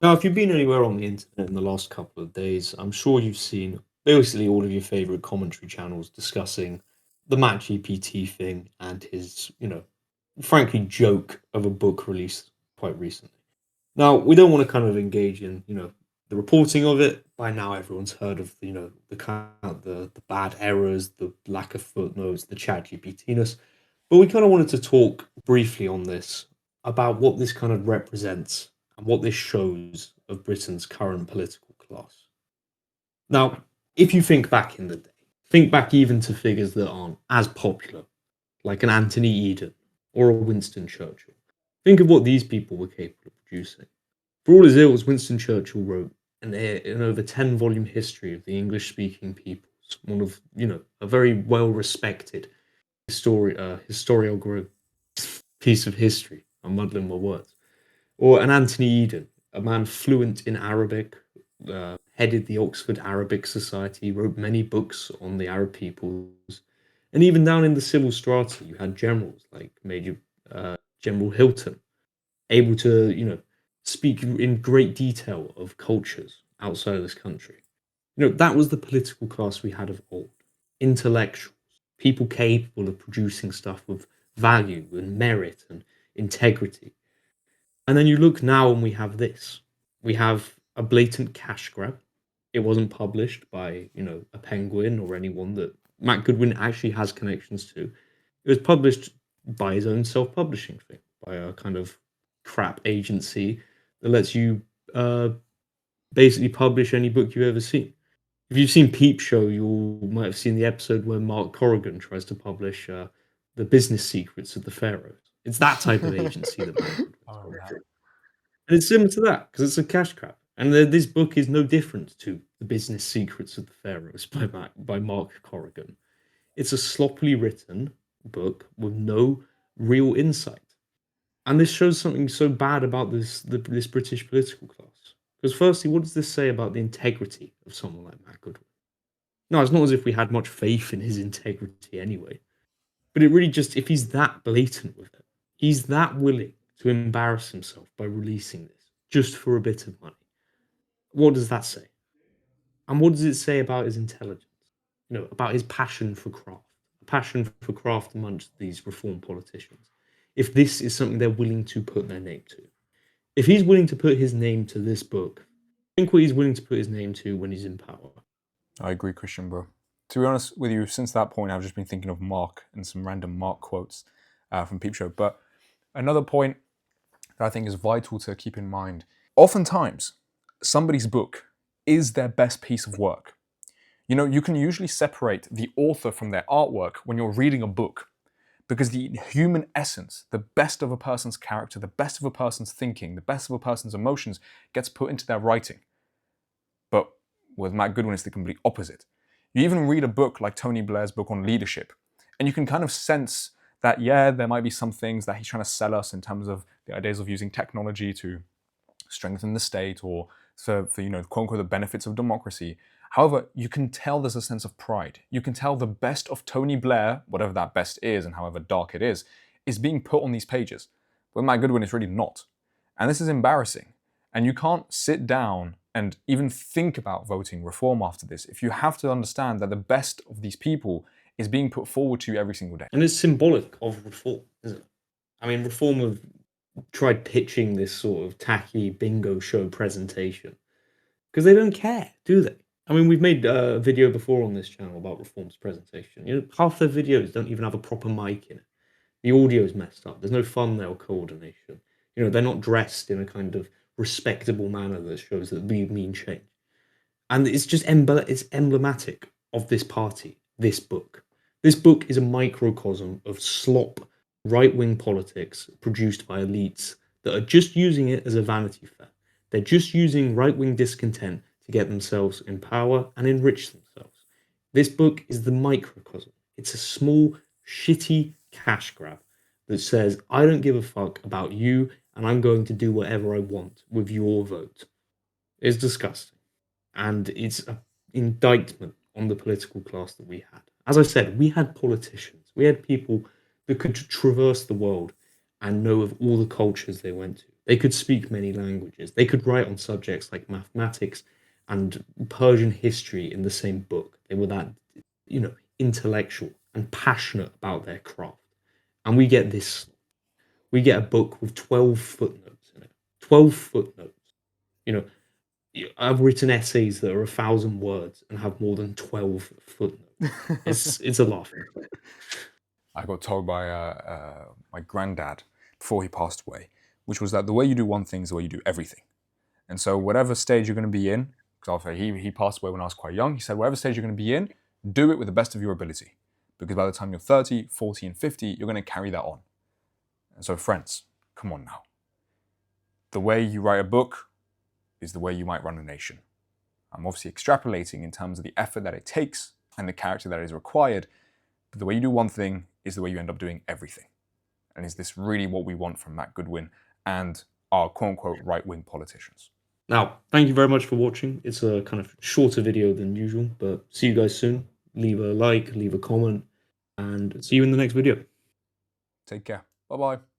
Now, if you've been anywhere on the internet in the last couple of days, I'm sure you've seen basically all of your favorite commentary channels discussing the Matt GPT thing and his, frankly, joke of a book released quite recently. Now, we don't want to kind of engage in, the reporting of it. By now, everyone's heard of, the kind of the bad errors, the lack of footnotes, the chat GPT-ness. But we kind of wanted to talk briefly on this about what this kind of represents and what this shows of Britain's current political class. Now, if you think back in the day, think back even to figures that aren't as popular, like an Anthony Eden or a Winston Churchill. Think of what these people were capable of producing. For all his ills, Winston Churchill wrote an over 10-volume history of the English-speaking peoples, one of, a very well-respected historiography piece of history. I'm muddling my words. Or an Anthony Eden, a man fluent in Arabic, headed the Oxford Arabic Society, wrote many books on the Arab peoples. And even down in the civil strata, you had generals like Major General Hilton, able to, speak in great detail of cultures outside of this country. That was the political class we had of old. Intellectuals, people capable of producing stuff with value and merit and integrity. And then you look now and we have this. We have a blatant cash grab. It wasn't published by, a Penguin or anyone that Matt Goodwin actually has connections to. It was published by his own self-publishing thing, by a kind of crap agency that lets you basically publish any book you've ever seen. If you've seen Peep Show, you might have seen the episode where Mark Corrigan tries to publish the business secrets of the pharaohs. It's that type of agency that Matt Goodwin's publishing. And it's similar to that because it's a cash grab. And this book is no different to The Business Secrets of the Pharaohs by Mark Corrigan. It's a sloppily written book with no real insight. And this shows something so bad about this British political class. Because firstly, what does this say about the integrity of someone like Matt Goodwin? No, it's not as if we had much faith in his integrity anyway. But it really just, if he's that blatant with it, he's that willing to embarrass himself by releasing this just for a bit of money. What does that say? And what does it say about his intelligence? About his passion for craft, a passion for craft amongst these reform politicians. If this is something they're willing to put their name to. If he's willing to put his name to this book, think what he's willing to put his name to when he's in power. I agree, Christian, bro. To be honest with you, since that point, I've just been thinking of Mark and some random Mark quotes from Peep Show. But another point that I think is vital to keep in mind, oftentimes, somebody's book is their best piece of work. You can usually separate the author from their artwork when you're reading a book, because the human essence, the best of a person's character, the best of a person's thinking, the best of a person's emotions gets put into their writing. But with Matt Goodwin, it's the complete opposite. You even read a book like Tony Blair's book on leadership, and you can kind of sense that, there might be some things that he's trying to sell us in terms of the ideas of using technology to strengthen the state or for quote unquote, the benefits of democracy. However, you can tell there's a sense of pride. You can tell the best of Tony Blair, whatever that best is and however dark it is being put on these pages. But Matt Goodwin is really not. And this is embarrassing. And you can't sit down and even think about voting reform after this if you have to understand that the best of these people is being put forward to you every single day. And it's symbolic of reform, isn't it? I mean, reform have tried pitching this sort of tacky bingo show presentation because they don't care, do they? I mean, we've made a video before on this channel about reform's presentation. Half their videos don't even have a proper mic in it. The audio's messed up. There's no thumbnail coordination. They're not dressed in a kind of respectable manner that shows that we mean change. And it's just it's emblematic of this party, this book. This book is a microcosm of slop, right-wing politics produced by elites that are just using it as a vanity fair. They're just using right-wing discontent to get themselves in power and enrich themselves. This book is the microcosm. It's a small, shitty cash grab that says, I don't give a fuck about you and I'm going to do whatever I want with your vote. It's disgusting. And it's an indictment on the political class that we had. As I said, we had politicians. We had people that could traverse the world and know of all the cultures they went to. They could speak many languages. They could write on subjects like mathematics and Persian history in the same book. They were that, intellectual and passionate about their craft. And we get a book with 12 footnotes in it. 12 footnotes. You know, I've written essays that are 1,000 words and have more than 12 footnotes. It's a laugh. I got told by my granddad before he passed away, which was that the way you do one thing is the way you do everything. And so whatever stage you're going to be in, because he passed away when I was quite young, he said, whatever stage you're going to be in, do it with the best of your ability. Because by the time you're 30, 40, and 50, you're going to carry that on. And so friends, come on now. The way you write a book is the way you might run a nation. I'm obviously extrapolating in terms of the effort that it takes and the character that is required, but the way you do one thing is the way you end up doing everything. And is this really what we want from Matt Goodwin and our quote-unquote right-wing politicians? Now, thank you very much for watching. It's a kind of shorter video than usual, but see you guys soon. Leave a like, leave a comment, and see you in the next video. Take care. Bye-bye.